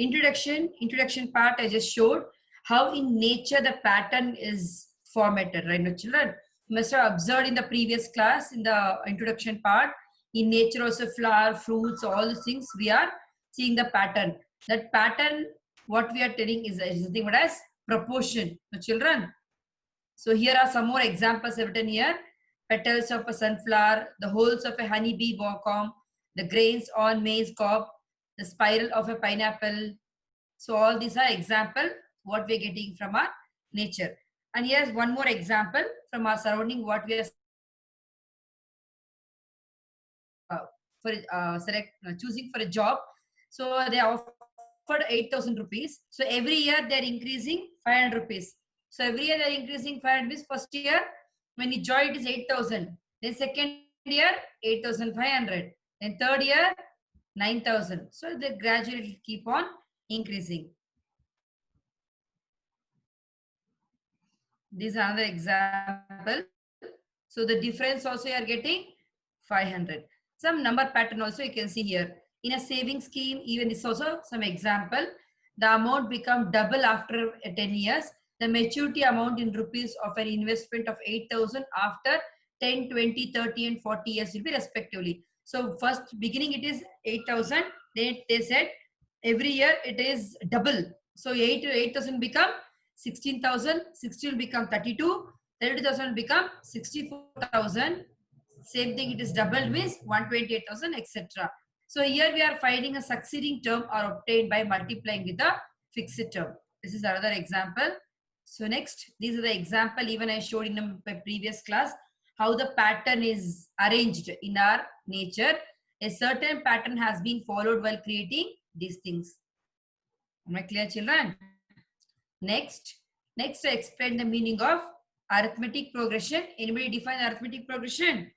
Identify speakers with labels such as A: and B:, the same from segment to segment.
A: Introduction part I just showed how in nature the pattern is formatted, right? No, children, you must have observed in the previous class in the introduction part. In nature also flower, fruits, all these things we are seeing the pattern. That pattern, what we are telling is something what as proportion, no, children. So here are some more examples written here. Petals of a sunflower, the holes of a honeybee comb, the grains on maize cob, the spiral of a pineapple. So all these are example what we're getting from our nature. And here's one more example from our surrounding what we are choosing for a job. So they offered 8,000 rupees. So every year they're increasing 500 rupees. So every year they're increasing 500 rupees. First year when you join it is 8,000. Then second year 8,500. Then third year 9,000. So they gradually keep on increasing. This is another example. So the difference also you are getting 500. Some number pattern also you can see here. In a saving scheme, even this also some example. The amount become double after 10 years. The maturity amount in rupees of an investment of 8,000 after 10, 20, 30 and 40 years will be respectively. So first beginning it is 8,000. Then they said every year it is double. So 8,000 become 16,000. 16 will become 32. 30,000 will become 64,000. Same thing, it is doubled means 128,000, etc. So here we are finding a succeeding term are obtained by multiplying with a fixed term. This is another example. So next, these are the example even I showed in the previous class, how the pattern is arranged in our nature. A certain pattern has been followed while creating these things. Am I clear, children? Next I explain the meaning of arithmetic progression. Anybody define arithmetic progression?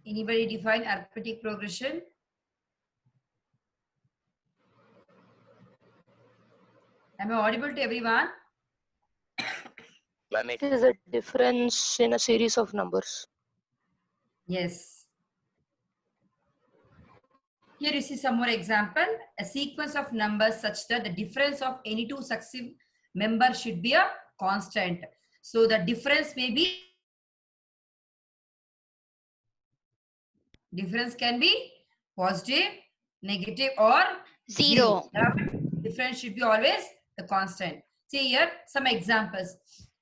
A: Anybody define arithmetic progression? Am I audible to everyone?
B: It is a difference in a series of numbers.
A: Yes. Here you see some more example. A sequence of numbers such that the difference of any two successive members should be a constant. So the difference may be, difference can be positive, negative or zero. Difference should be always the constant. See here some examples.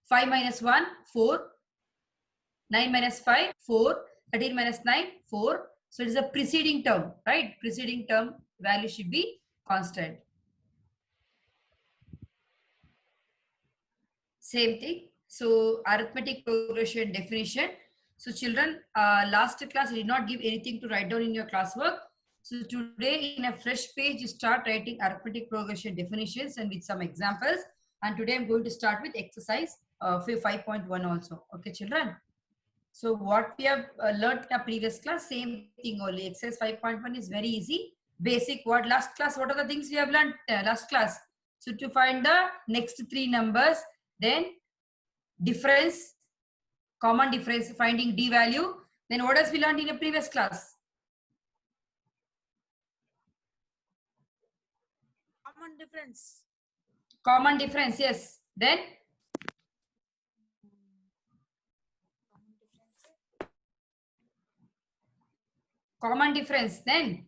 A: 5 minus 1, 4. 9 minus 5, 4. 13 minus 9, 4. So it is a preceding term, right? Preceding term value should be constant. Same thing. So arithmetic progression definition. So children, last class I did not give anything to write down in your classwork. So today in a fresh page, you start writing arithmetic progression definitions and with some examples. And today I'm going to start with exercise 5.1 also. Okay, children. So what we have learned in a previous class, same thing only. Exercise 5.1 is very easy. Basic what last class, what are the things we have learned last class? So to find the next three numbers, then difference, common difference, finding D value. Then what else we learned in a previous class?
C: Common difference.
A: Common difference, yes. Then common difference, then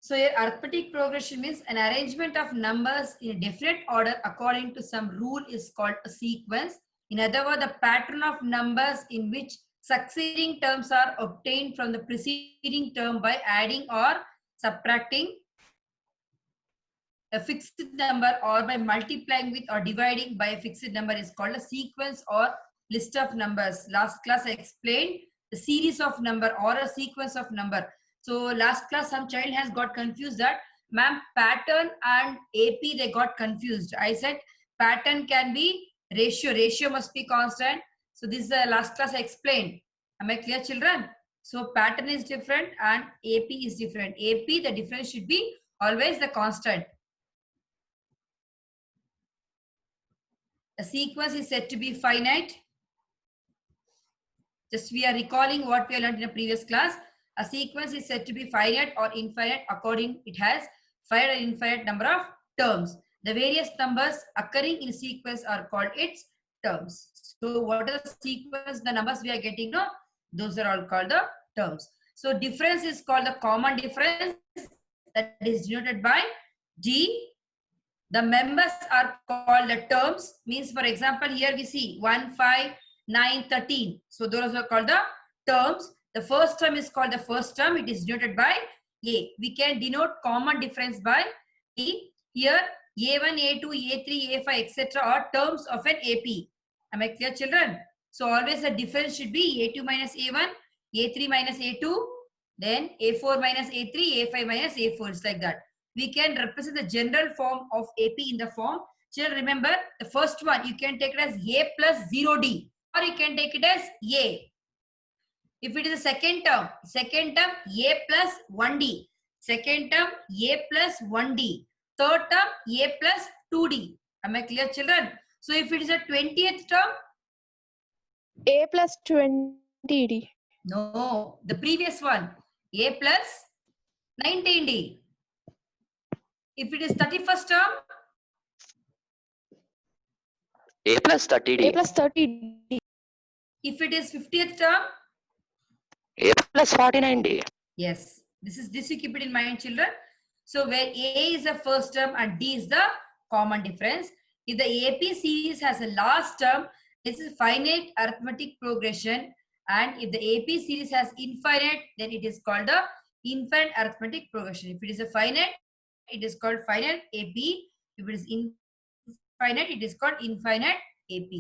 A: so here arithmetic progression means an arrangement of numbers in a definite order according to some rule is called a sequence. In other words, the pattern of numbers in which succeeding terms are obtained from the preceding term by adding or subtracting a fixed number or by multiplying with or dividing by a fixed number is called a sequence or list of numbers. Last class I explained the series of number or a sequence of number. So last class some child has got confused that ma'am pattern and AP they got confused. I said pattern can be ratio must be constant. So this is the last class I explained. Am I clear, children? So pattern is different and AP is different. AP the difference should be always the constant. A sequence is said to be finite. Just we are recalling what we learned in a previous class. A sequence is said to be finite or infinite according it has finite or infinite number of terms. The various numbers occurring in sequence are called its terms. So what are the sequence, the numbers we are getting? No, those are all called the terms. So difference is called the common difference, that is denoted by D. The members are called the terms. Means, for example, here we see 1, 5, 9, 13. So those are called the terms. The first term is called the first term. It is denoted by A. We can denote common difference by E. Here A1, A2, A3, A5, etc. are terms of an AP. Am I clear, children? So always the difference should be A2 minus A1, A3 minus A2, then A4 minus A3, A5 minus A4. It's like that. We can represent the general form of AP in the form. Children, remember the first one, you can take it as A plus 0D, or you can take it as A. If it is a second term A plus 1D, second term A plus 1D, third term A plus 2D. Am I clear, children? So if it is a 20th term,
B: A plus 20D.
A: no, the previous one, A plus 19D. If it is 31st term,
D: A plus 30D.
B: A plus 30D.
A: if it is 50th term,
D: A plus 49D.
A: yes, this you keep it in mind, children. So where A is the first term and D is the common difference. If the AP series has a last term, this is finite arithmetic progression, and if the AP series has infinite, then it is called the infinite arithmetic progression. If it is a finite, it is called finite AP. If it is infinite, it is called infinite AP.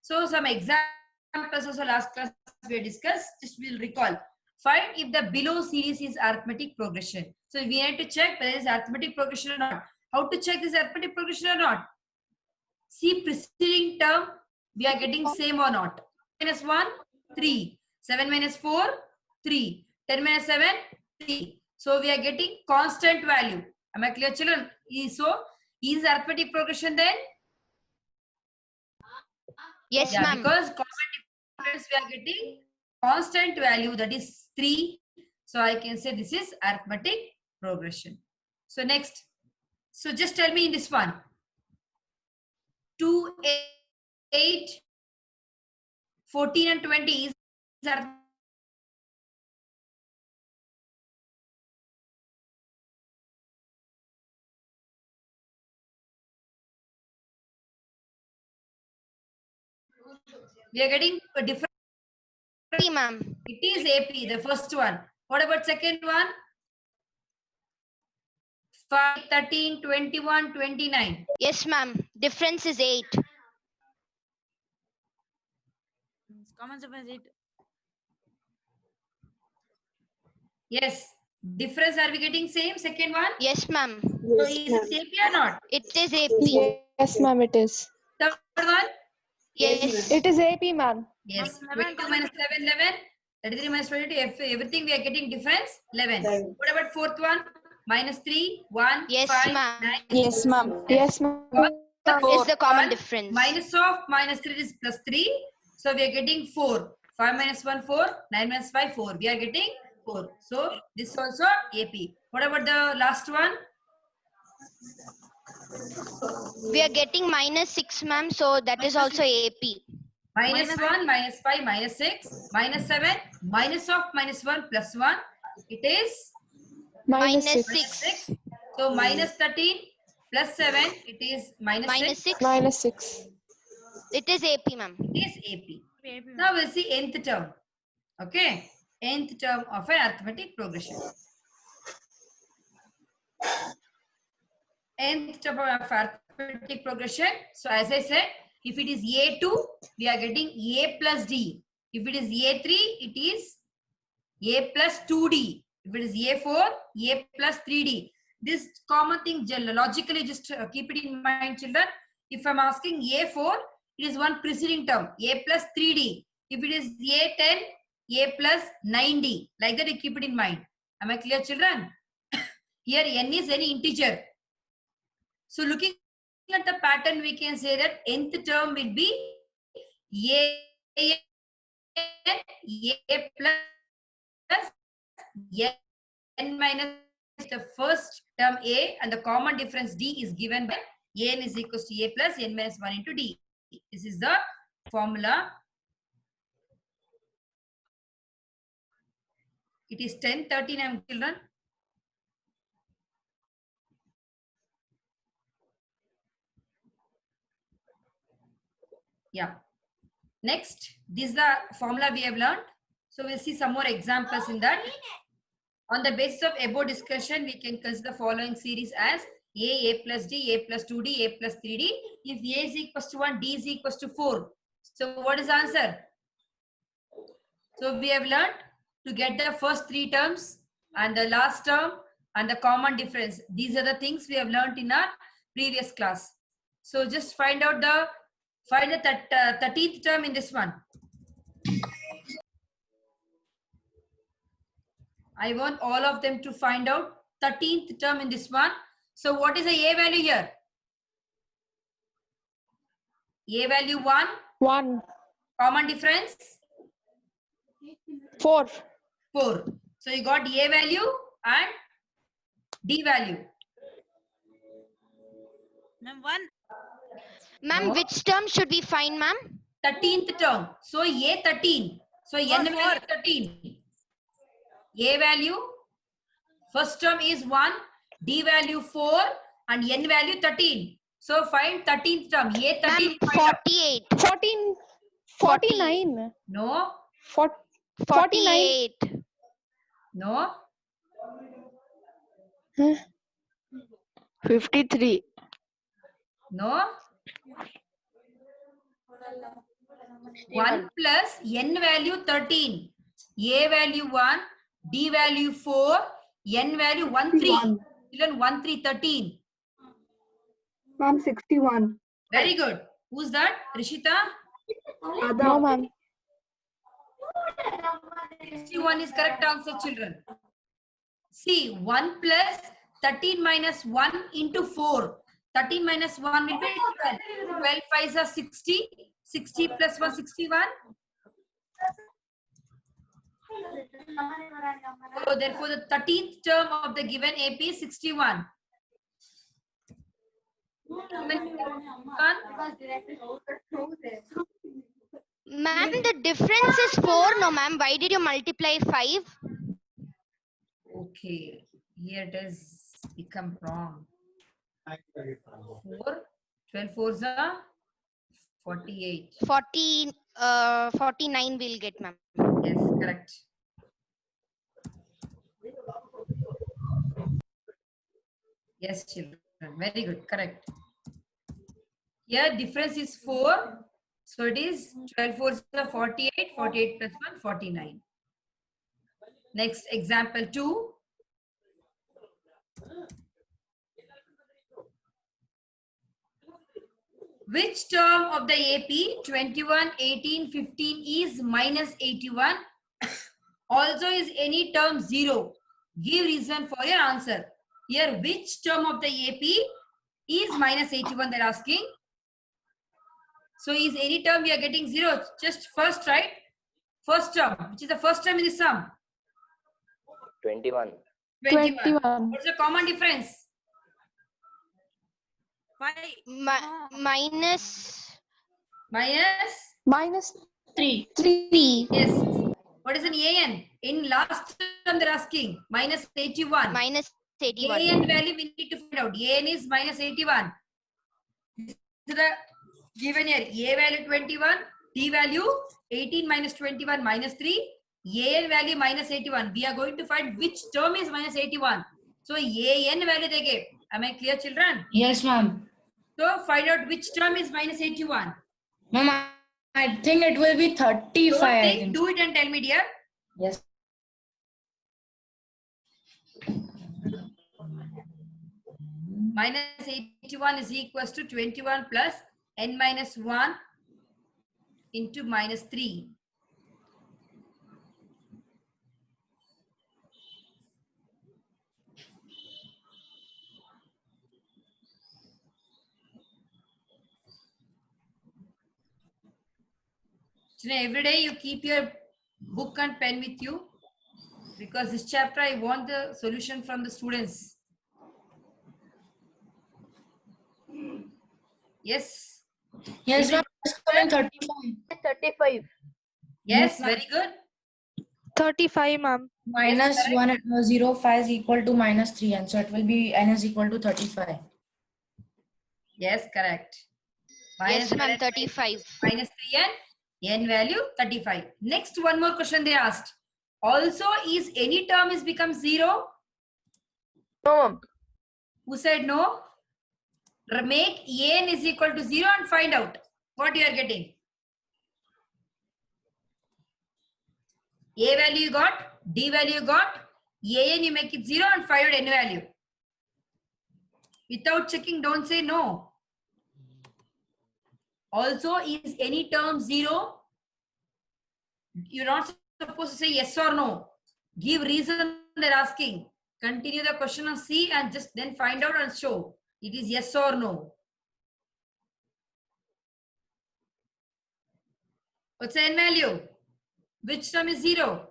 A: So some examples also last class we discussed. Just we'll recall. Find if the below series is arithmetic progression. So we need to check whether it is arithmetic progression or not. How to check this arithmetic progression or not? See preceding term, we are getting same or not. Minus 1, 3. 7 minus 4, 3. 10 minus 7, 3. So we are getting constant value. Am I clear, children? So is arithmetic progression then?
E: Yes,
A: Yeah,
E: ma'am.
A: because common difference we are getting constant value, that is 3. So I can say this is arithmetic progression. So next. So just tell me in this one. 2, 8, 14 and 20 is arithmetic. We are getting a different.
E: AP, ma'am.
A: It is AP, the first one. What about second one? 5, 13, 21, 29.
E: Yes, ma'am. Difference is 8.
C: Common difference 8.
A: Yes. Difference are we getting same? Second one?
E: Yes, ma'am.
A: So is it AP or not?
E: It is AP.
B: Yes, ma'am, it is.
A: Third one?
E: Yes.
B: It is AP, ma'am.
A: Yes.
C: 11,
A: 22 minus 11, 11. 33 minus 22, everything we are getting difference, 11. What about fourth one? Minus 3, 1,
E: Yes,
A: 5,
E: ma'am.
A: 9.
B: Yes, ma'am. Yes, ma'am.
E: Is the common
A: 1
E: difference.
A: Minus of minus 3 is plus 3. So we are getting 4. 5 minus 1, 4. 9 minus 5, 4. We are getting 4. So this also AP. What about the last one?
E: We are getting minus 6, ma'am. So that is also AP.
A: Minus 1, minus 5, minus 6, minus 7, minus of minus 1 plus 1. It is
B: Minus
E: Minus
B: 6.
E: 6.
A: so minus 13 plus 7. It is minus
E: Minus
A: 6.
E: 6.
B: Minus 6.
E: It is AP, ma'am.
A: It is AP.
C: AP.
A: Now we'll see nth term. Okay, nth term of an arithmetic progression. Nth term of arithmetic progression. So as I said, if it is A2, we are getting A plus D. If it is A3, it is A plus 2D. If it is A4, A plus 3D. This common thing, logically just keep it in mind, children. If I'm asking A4, it is one preceding term, A plus 3D. If it is A10, A plus 9D. Like that, you keep it in mind. Am I clear, children? Here, n is any integer. So looking at the pattern, we can say that nth term will be a plus n minus the first term a, and the common difference d is given by n is equals to a plus n minus 1 into d. This is the formula. It is 10:39, children. Yeah. Next, this is the formula we have learned. So we'll see some more examples in that. On the basis of above discussion, we can consider the following series as a plus d, a plus 2d, a plus 3d. If a is equals to 1, d is equals to 4. So what is the answer? So we have learned to get the first three terms and the last term and the common difference. These are the things we have learned in our previous class. So just find the 13th term in this one. I want all of them to find out 13th term in this one. So what is the a value here? A value 1.
B: 1.
A: Common difference?
B: 4.
A: 4. So you got a value and d value.
C: Ma'am, 1.
E: Ma'am,
A: No.
E: which term should we find, ma'am?
A: 13th term. So a 13. So n value 13. A value, first term is 1, d value 4, and n value 13. So find 13th term. A 13.
E: Ma'am, 48.
B: 14. 49.
A: No.
B: 49.
E: 48.
A: No.
B: 53.
A: No. 1 plus n value 13. A value 1, d value 4, n value 1 3.
F: 61.
A: Children 1 3 13.
F: Ma'am, 61.
A: Very good. Who's that? Rishita?
B: No, ma'am.
A: 61 is correct answer, children. See, 1 plus 13 minus 1 into 4. 13 minus 1 will be 12. 12 5s are 60. 60 plus 1, 61. So therefore, the 13th term of the given AP is 61.
E: Ma'am, the difference is 4, no, ma'am. Why did you multiply 5?
A: Okay, here it has become wrong. 4, 12 4s are 48.
E: 49 we'll get, ma'am.
A: Yes, correct. Yes, children. Very good. Correct. Here difference is 4. So it is 12 4s are 48. 48 plus 1, 49. Next example 2. Which term of the AP 21, 18, 15 is minus 81? Also is any term 0? Give reason for your answer. Here, which term of the AP is minus 81? They're asking. So is any term we are getting 0? Just first, right? First term. Which is the first term in the sum?
D: 21.
A: 21. What's the common difference?
C: 5.
E: Minus
B: Minus 3.
E: 3.
A: Yes. What is an AN? In last term they're asking. Minus 81.
E: Minus 81.
A: AN value we need to find out. AN is minus 81. This is the given here. A value 21. D value 18 minus 21 minus 3. AN value minus 81. We are going to find which term is minus 81. So AN value they gave. Am I clear, children?
G: Yes, ma'am.
A: So find out which term is minus 81.
G: Ma'am, I think it will be 35.
A: Don't
G: I
A: think,
G: think.
A: do it and tell me, dear.
G: Yes.
A: Minus 81 is equals to 21 plus n minus 1 into minus 3. Every day you keep your book and pen with you, because this chapter I want the solution from the students. Yes.
G: Yes, ma'am. It's coming 35.
H: 35.
A: Yes,
G: ma'am.
A: very good.
B: 35, ma'am.
G: Minus
A: correct.
G: 105 is equal to minus 3, and so it will be n is equal to 35.
A: Yes, correct.
E: Yes, ma'am,
A: 105
E: 35.
A: minus 3 and n value 35. Next, one more question they asked. Also, is any term is become 0?
H: No, ma'am.
A: Who said no? Make n is equal to 0 and find out what you are getting. A value you got, D value you got, an you make it 0 and find out n value. Without checking, don't say no. Also, is any term 0? You're not supposed to say yes or no. Give reason they're asking. Continue the question on C and just then find out and show. It is yes or no. What's the n value? Which term is 0?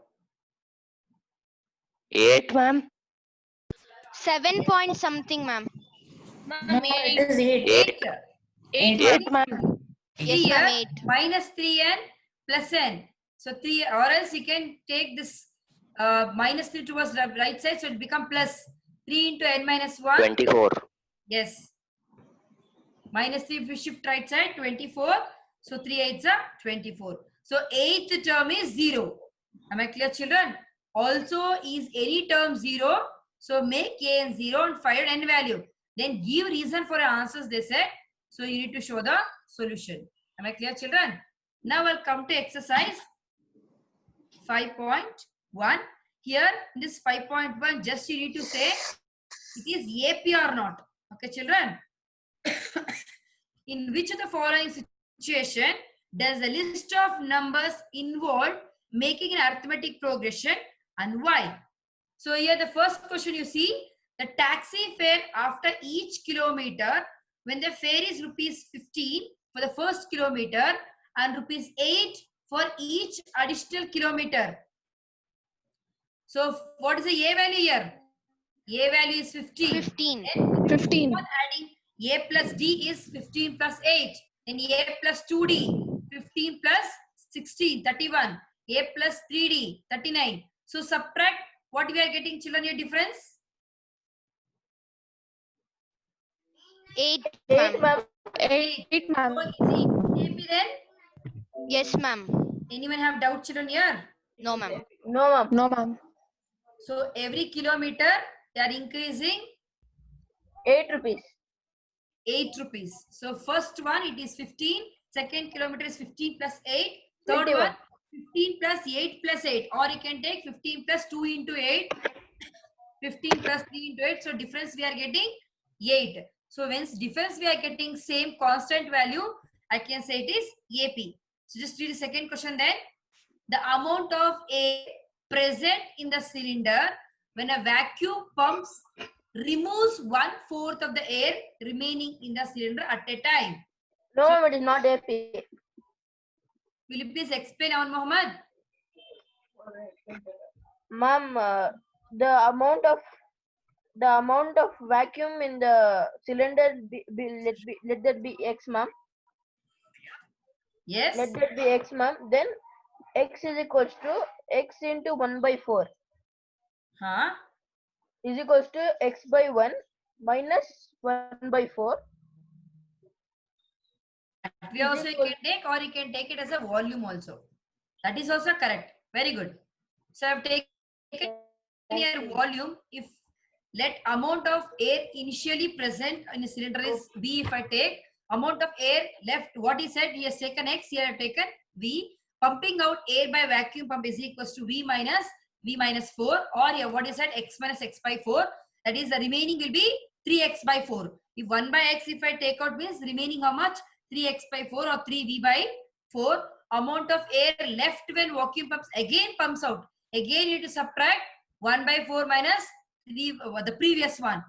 D: 8, ma'am.
E: 7 point something, ma'am.
G: No, it is 8.
A: 8.
G: 8,
D: 8, ma'am.
E: Yes,
A: Here,
E: ma'am, 8.
A: minus 3n plus n. So 3, or else you can take this minus 3 towards the right side, so it become plus 3 into n minus 1.
D: 24.
A: Yes. Minus 3 if we shift right side, 24. So 3 8s are 24. So 8th term is 0. Am I clear, children? Also, is any term 0? So make n 0 and find n value. Then give reason for your answers, they said. So you need to show the solution. Am I clear, children? Now I'll come to exercise 5.1. Here, in this 5.1, just you need to say it is AP or not. Okay, children? In which of the following situation does the list of numbers involve making an arithmetic progression and why? So here the first question you see, the taxi fare after each kilometer, when the fare is rupees 15 for the first kilometer and rupees 8 for each additional kilometer. So what is the A value here? A value is 15.
E: 15.
A: Then
B: 15.
A: upon adding A plus D is 15 plus 8. Then A plus 2D, 15 plus 16, 31. A plus 3D, 39. So subtract what we are getting, children, your difference?
E: 8,
H: 8,
E: ma'am.
H: ma'am.
B: 8, ma'am.
A: So is it AP then?
E: Yes, ma'am.
A: Anyone have doubt, children, here?
E: No, ma'am.
H: No, ma'am.
B: No, ma'am.
A: So every kilometer they are increasing
H: 8 rupees.
A: 8 rupees. So first one it is 15. Second kilometer is 15 plus 8. Third
H: 21.
A: one 15 plus 8 plus 8. Or you can take 15 plus 2 into 8. 15 plus 3 into 8. So difference we are getting 8. So when difference we are getting same constant value, I can say it is AP. So just read the second question then. The amount of air present in the cylinder when a vacuum pumps removes 1/4 of the air remaining in the cylinder at a time.
H: No, ma'am, it is not AP.
A: Will you please explain, Aman Mohammed?
H: Ma'am, the amount of vacuum in the cylinder let that be X, ma'am.
A: Yes.
H: Let that be X, ma'am. Then X is equals to X into 1/4
A: Huh?
H: is equals to X by 1 minus 1/4.
A: We also you can take, or you can take it as a volume also. That is also correct. Very good. So I have taken here volume. If let amount of air initially present in a cylinder is V, if I take amount of air left, what he said, he has taken X, here I have taken V. Pumping out air by vacuum pump is equals to V minus 4, or here what is that, X minus X by 4. That is the remaining will be 3X by 4. If 1 by X if I take out means remaining how much? 3X by 4 or 3V by 4. Amount of air left when vacuum pumps again pumps out. Again you need to subtract 1/4 minus 3, the previous one.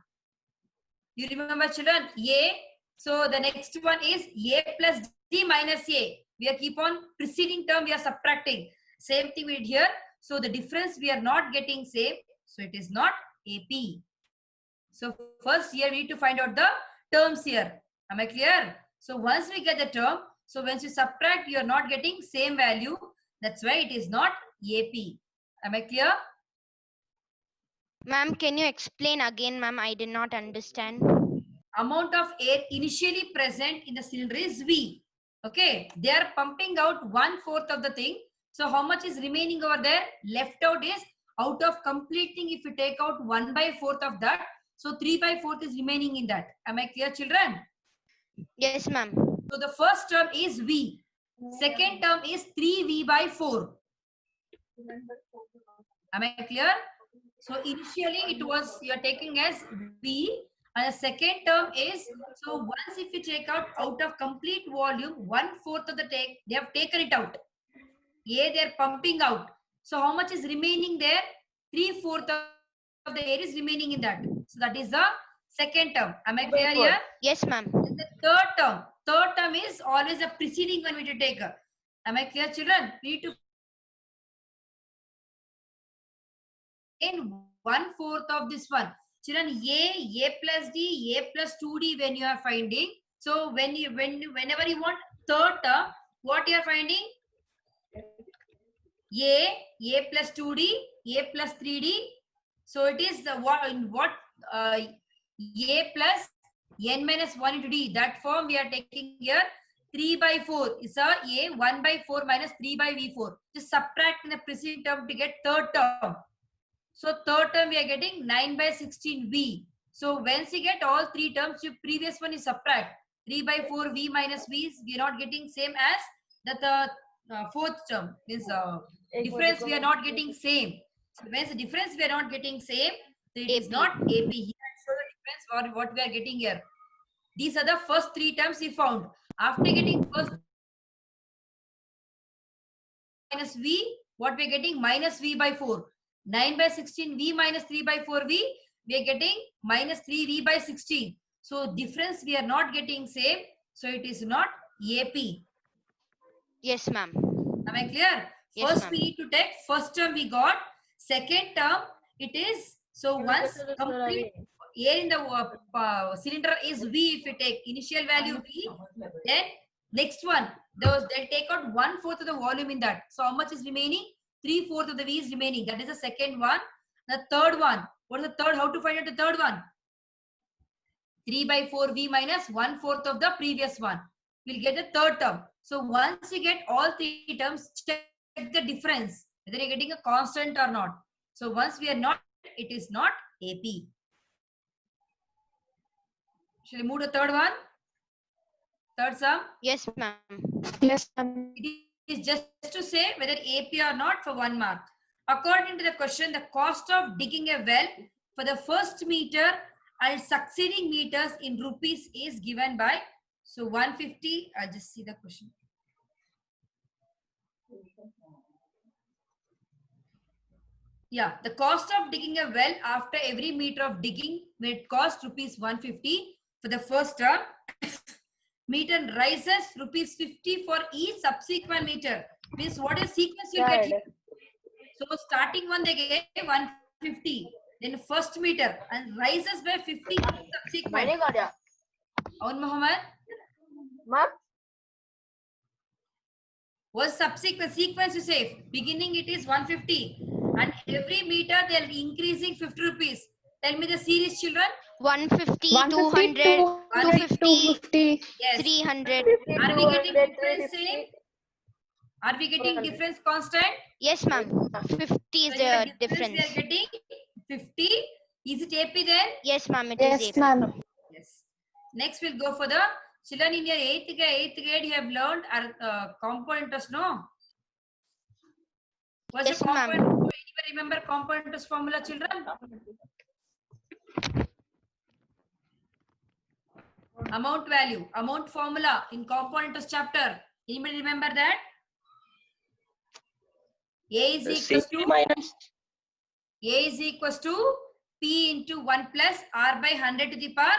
A: You remember, children? A. So the next one is A plus D minus A. We are keep on preceding term, we are subtracting. Same thing we did here. So the difference we are not getting same. So it is not AP. So first here we need to find out the terms here. Am I clear? So once we get the term, so once you subtract, you are not getting same value. That's why it is not AP. Am I clear?
E: Ma'am, can you explain again, ma'am? I did not understand.
A: Amount of air initially present in the cylinder is V. Okay, they are pumping out 1/4 of the thing. So how much is remaining over there? Left out is out of completing. If you take out 1/4 of that, so 3/4 is remaining in that. Am I clear, children?
E: Yes, ma'am.
A: So the first term is V. Second term is 3V/4. Am I clear? So initially it was you are taking as V, and the second term is, so once if you take out of complete volume 1/4 of the take, they have taken it out. Yeah, they are pumping out. So how much is remaining there? 3/4 of the air is remaining in that. So that is the second term. Am I clear here?
E: Yes, ma'am.
A: And the third term is always a preceding one we to take. Am I clear, children? We need to in 1/4 of this one. Children, A plus D, A plus 2D when you are finding. So whenever you want third term, what you are finding? A plus 2D, A plus 3D. So it is the what A plus N minus 1 into D. That form we are taking here. 3/4 is a 1/4 minus 3/V4. Just subtract in the preceding term to get third term. So third term we are getting 9/16V. So once you get all three terms, your previous one is subtract. 3/4 V minus V, we are not getting same as the fourth term. Means difference we are not getting same. So when the difference we are not getting same, so it is
E: AP.
A: not AP. Here show the difference or what we are getting here. These are the first three terms we found. After getting first minus V, what we are getting? Minus V/4. 9/16 V minus 3/4 V, we are getting minus 3V/16. So difference we are not getting same. So it is not AP.
E: Yes, ma'am.
A: Am I clear?
E: Yes,
A: First
E: ma'am.
A: we need to take first term we got. Second term it is, so once complete air in the cylinder is V, if you take initial value V, then next one they'll take out 1/4 of the volume in that. So how much is remaining? 3/4 of the V is remaining. That is the second one. The third one, what is the third? How to find out the third one? 3/4 V minus 1/4 of the previous one. We'll get the third term. So once you get all three terms, check the difference, whether you're getting a constant or not. So once we are not, it is not AP. Shall we move to third one? Third sum?
E: Yes, ma'am.
F: Yes, ma'am.
A: It is just to say whether AP or not for 1 mark. According to the question, the cost of digging a well for the first meter and succeeding meters in rupees is given by, so 150. I'll just see the question. Yeah, the cost of digging a well after every meter of digging will cost rupees 150 for the first term. Meter rises rupees 50 for each subsequent meter. Means what is sequence you get here? So starting one they get 150, then first meter and rises by 50 subsequent. On Muhammad,
H: Ma'am,
A: was subsequent sequence you say beginning it is 150 and every meter they are increasing 50 rupees. Tell me the series, children.
E: 150,
F: 150,
E: 200, 250,
A: Yes.
E: 300.
A: Are we getting difference same? Are we getting difference constant?
E: Yes, ma'am. 50 is
A: So here
E: the difference.
A: we are getting 50. Is it AP then?
E: Yes, ma'am. It is
F: Yes,
E: AP.
F: ma'am.
A: Yes. Next we'll go for the children in your 8th grade you have learned compound interest, no? What's
E: Yes,
A: the compound?
E: ma'am.
A: Anybody remember compound interest formula, children? Amount value, amount formula in compound interest chapter. Anybody remember that? A is equals to P into 1 plus R by 100 to the power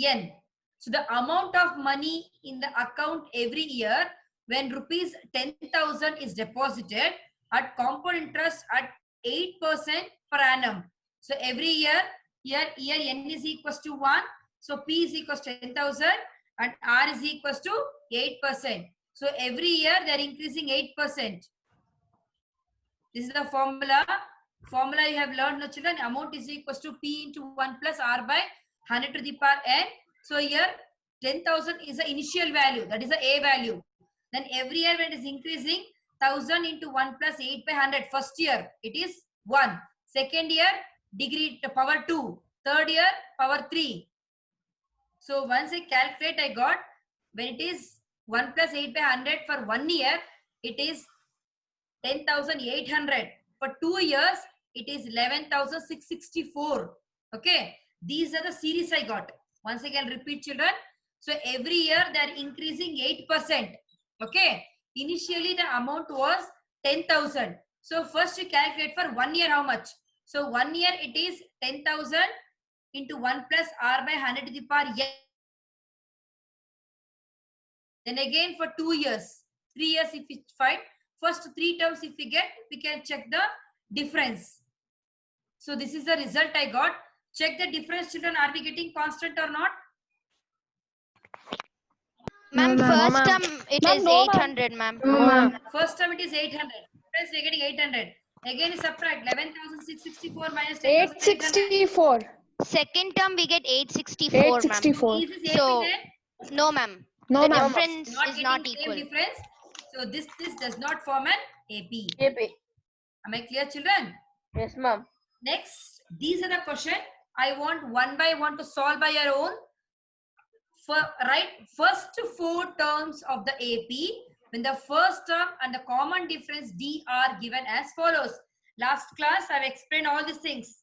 A: N. So the amount of money in the account every year when rupees 10,000 is deposited at compound interest at 8% per annum. So every year, here n is equals to 1. So P is equals to 10,000 and R is equals to 8%. So every year they are increasing 8%. This is the formula. Formula you have learned, no children. Amount is equals to P into 1 plus R by 100 to the power n. So here 10,000 is the initial value. That is the A value. Then every year when it is increasing, 1,000 into 1 plus 8 by 100. First year it is 1. Second year degree to power 2. Third year power 3. So once I calculate, I got when it is 1 plus 8 by 100 for 1 year, it is 10,800. For 2 years, it is 11,664. Okay. These are the series I got. Once again, repeat, children. So every year they are increasing 8%. Okay. Initially, the amount was 10,000. So first you calculate for 1 year how much. So 1 year it is 10,000 into 1 plus R by 100 to the power n. Then again for 2 years, 3 years if we find, first 3 terms if we get, we can check the difference. So this is the result I got. Check the difference, children. Are we getting constant or not?
E: Ma'am, first term it is 800, ma'am.
A: First term it is 800. Friends, we are getting 800. Again you subtract 11,664 minus 10,800.
F: 864.
E: Second term we get 864, ma'am.
F: 864.
A: Is this
E: So,
A: AP then?
E: no, ma'am.
F: No,
E: The
F: ma'am.
E: difference
A: Not
E: is not
A: getting same
E: equal.
A: difference. So this does not form an AP.
H: AP.
A: Am I clear, children?
H: Yes, ma'am.
A: Next, these are the question I want one by one to solve by your own. Write first 4 terms of the AP when the first term and the common difference D are given as follows. Last class I have explained all these things.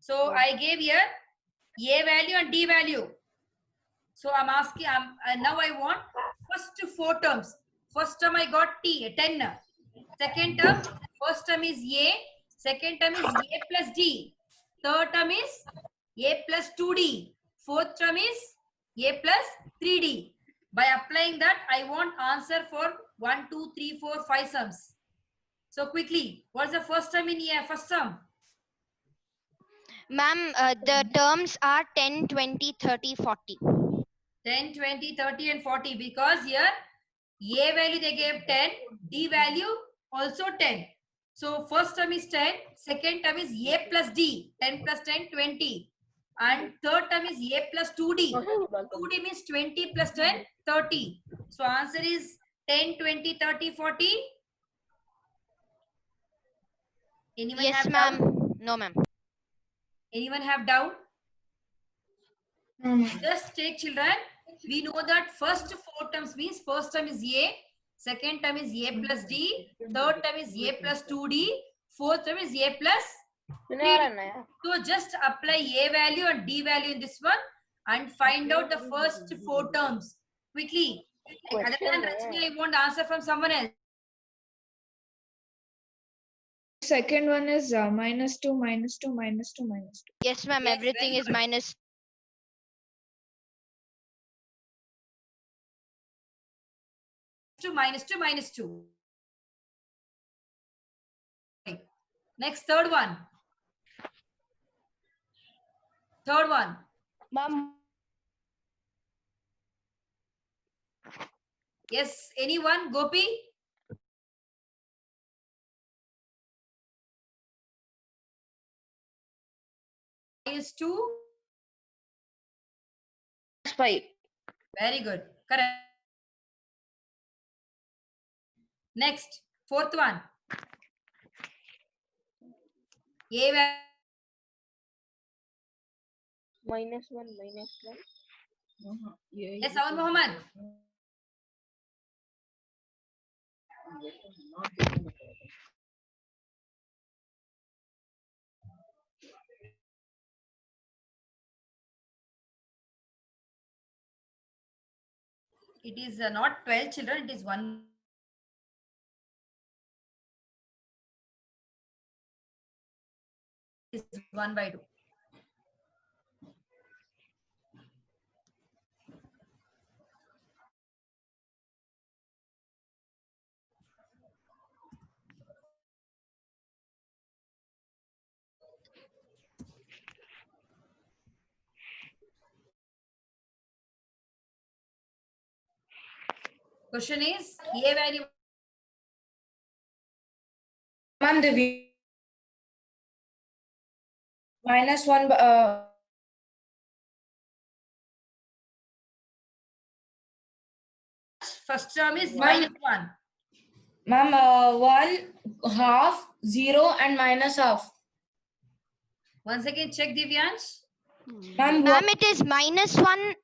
A: So I gave here A value and D value. So I'm asking, now I want first 4 terms. First term I got 10. Second term, first term is A. Second term is A plus D. Third term is A plus 2D. Fourth term is A plus 3D. By applying that, I want answer for 1, 2, 3, 4, 5 sums. So quickly, what's the first term in A? First term.
E: Ma'am, the terms are 10, 20, 30, 40.
A: 10, 20, 30 and 40 because here A value they gave 10, D value also 10. So first term is 10, second term is A plus D, 10 plus 10, 20. And third term is A plus 2D. 2D means 20 plus 10, 30. So answer is 10, 20, 30, 40. Anyone
E: Yes,
A: have
E: ma'am.
A: doubt?
E: No, ma'am.
A: Anyone have doubt? Just take, children. We know that first 4 terms means first term is A, second term is A plus D, third term is A plus 2D, fourth term is A plus 3D. So just apply A value and D value in this one and find out the first 4 terms quickly. Like other than Rajni, I want answer from someone else.
F: Second one is minus 2, minus 2, minus 2, minus 2.
E: Yes, ma'am.
A: Yes,
E: Everything
A: very
E: is
A: good.
E: minus.
A: Minus 2, minus 2. Next, third one. Third one.
H: Ma'am.
A: Yes, anyone? Gopi? Minus 2.
H: 5.
A: Very good. Correct. Next, fourth one. A value.
H: Minus 1, minus 1.
A: Yes, Awan Mohammed. It is not 12 children, it is 1. Is 1 by 2. Question is A value.
G: Ma'am, the minus 1,
A: First term is
G: Ma'am.
A: minus 1.
G: ma'am, 1, half, 0 and minus half.
A: Once again, check Divyansh.
G: Ma'am,
E: Ma'am, it is minus 1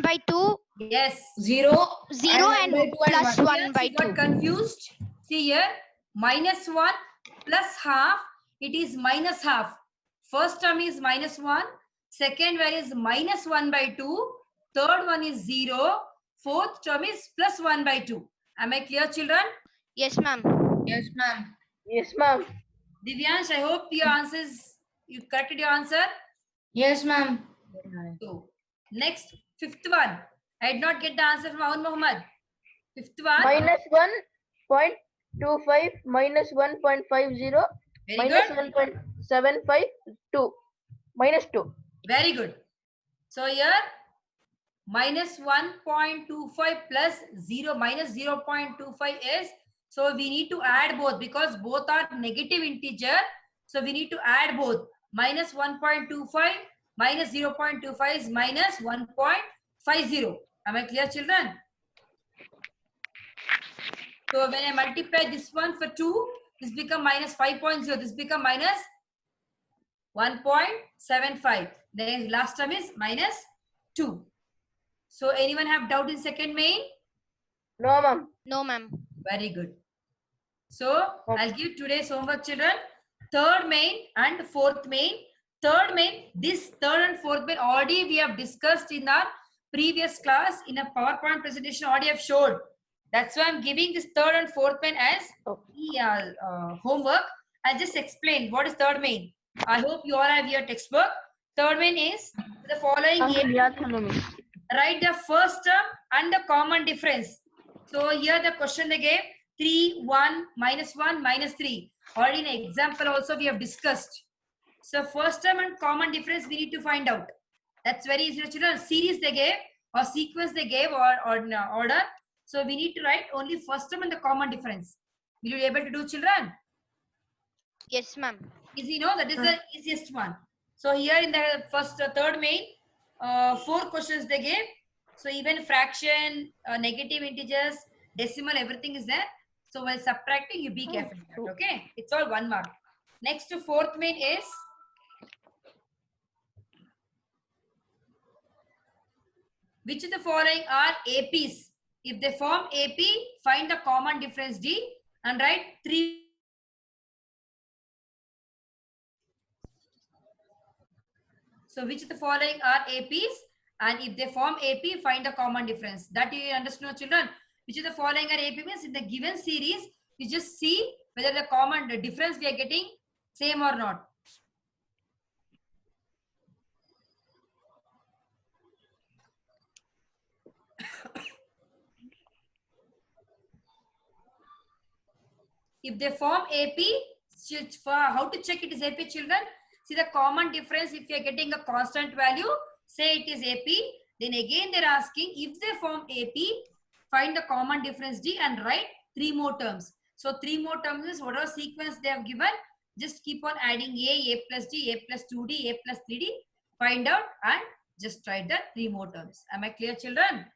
E: by 2,
A: Yes.
G: 0,
E: 0
G: 1
E: and
G: by 2
E: plus
G: and
E: 1 by
A: You got
E: 2.
A: confused. See here, minus 1 plus half, it is minus half. First term is minus 1. Second one is minus 1 by 2. Third one is 0. Fourth term is plus 1 by 2. Am I clear, children?
E: Yes, ma'am.
G: Yes, ma'am.
H: Yes, ma'am.
A: Divyansh, I hope your answers, you corrected your answer.
G: Yes, ma'am.
A: So, next, fifth one. I did not get the answer from Aun Muhammad. Fifth one.
H: Minus 1.25 minus 1.50
A: Very
H: minus
A: good.
H: 1.752 minus 2.
A: Very good. So here minus 1.25 plus 0 minus 0.25 is, so we need to add both because both are negative integer. So we need to add both. Minus 1.25 minus 0.25 is minus 1.50. Am I clear, children? So when I multiply this one for 2, this become minus 5.0. This become minus 1.75. The last term is minus 2. So anyone have doubt in second main?
H: No, ma'am.
E: No, ma'am.
A: Very good. So I'll give today's homework, children. Third main and fourth main. Third main, this third and fourth main already we have discussed in our previous class in a PowerPoint presentation already have showed. That's why I'm giving this third and fourth main as homework. I'll just explain what is third main. I hope you all have your textbook. Third main is the following. Write the first term and the common difference. So here the question they gave 3, 1, minus 1, minus 3. Already in example also we have discussed. So first term and common difference we need to find out. That's very easy, children. Series they gave or sequence they gave or order. So we need to write only first term and the common difference. Will you be able to do, children?
E: Yes, ma'am.
A: Easy, no? That is the easiest one. So here in the first, third main, 4 questions they gave. So even fraction, negative integers, decimal, everything is there. So while subtracting, you be careful. Okay, it's all 1 mark. Next to fourth main is which of the following are APs? If they form AP, find the common difference D and write 3. So which of the following are APs? And if they form AP, find the common difference. That you understand, children. Which of the following are AP means in the given series, you just see whether the difference we are getting same or not. If they form AP, how to check it is AP, children? See the common difference. If you are getting a constant value, say it is AP. Then again they are asking if they form AP, find the common difference D and write 3 more terms. So 3 more terms is whatever sequence they have given. Just keep on adding A plus D, A plus 2D, A plus 3D. Find out and just write the 3 more terms. Am I clear, children?